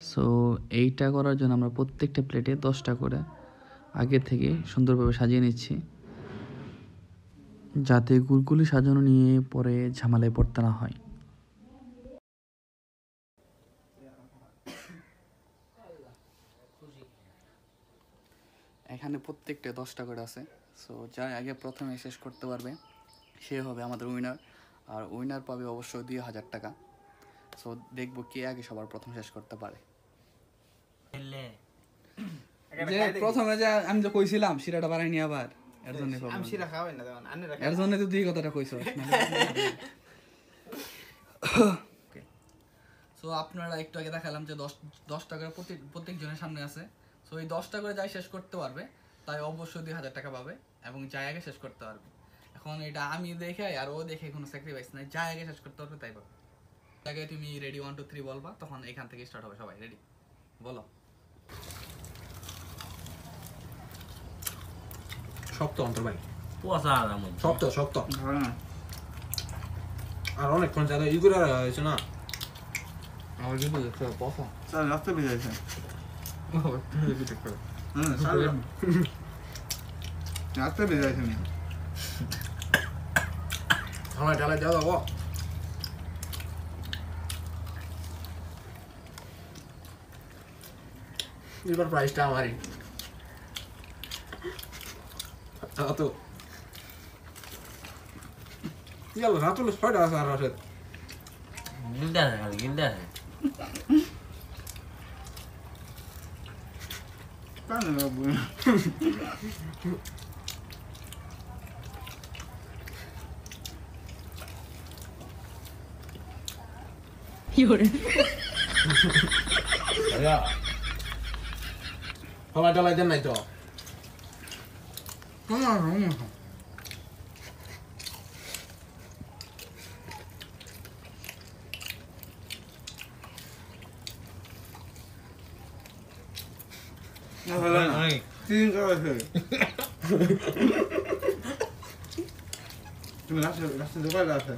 So এইটা করার জন্য আমরা প্রত্যেকটা প্লেটে 10টা করে আগে থেকে সুন্দরভাবে সাজিয়ে নিচ্ছি, যাতে গুলগুলি সাজানো নিয়ে পরে ঝামেলায় পড়তে না হয়। এখানে প্রত্যেকটা 10টা করে আছে। সো যার আগে প্রথমে শেষ করতে পারবে সে হবে আমাদের উইনার, আর উইনার পাবে অবশ্যই 2000 টাকা। সো দেখবো কে আগে সবার প্রথম শেষ করতে পারে। প্রথমে যে আমি যে কইছিলাম শিরাটা বানাই নি, আবার এর জন্য আমি শিরা খাওয়াই না, এর জন্য তো দুই কথাটা কইছো। সো আপনারা একটু আগে দেখালাম যে 10 টাকা প্রত্যেক জনের সামনে আছে। সো এই 10টা করে যাই শেষ করতে পারবে তাই অবশ্যই 2000 টাকা পাবে, এবং যাই আগে শেষ করতে পারবে। এখন এটা আমি দেখে আর ও দেখে কোনো স্যাক্রিফাইস নাই, যাই আগে শেষ করতে পারবে তাই পাবে। আগে তুমি রেডি 1 2 3 বলবা, তখন এখান থেকে স্টার্ট হবে। সবাই রেডি, বলো। শক্ত অন্তর ভাই, শক্ত শক্ত আর অনেকক্ষণ জায়গায় ই করে হয়েছে না। আমার কিন্তু দেখতে পছন্দ স্যার রাস্তা বেজে আছে। রাস্তা বেজে আছে না, ঢালাই ঢালাই দেওয়া যাবো। এবার প্রাইসটা আমারই তো গেল না, তুলে 6টা আছে আর রাশেদ গিলদা আছে কেন বাবু ঢালাই ঢালাই দেন নাই তো। তিন করে আছে তুমি রাস্তা দোকানে আছে।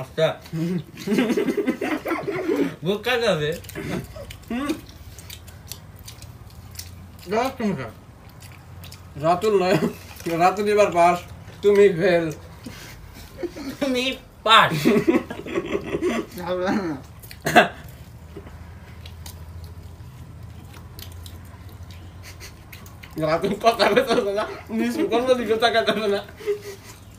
আচ্ছা বোকা যাবে রাতুল নয়, রাতুল এবার পাস, তুমি ফেল। তুমি পাস রাতুল কথা বলতে না, নিজ কোন দিকে তাকাতে না।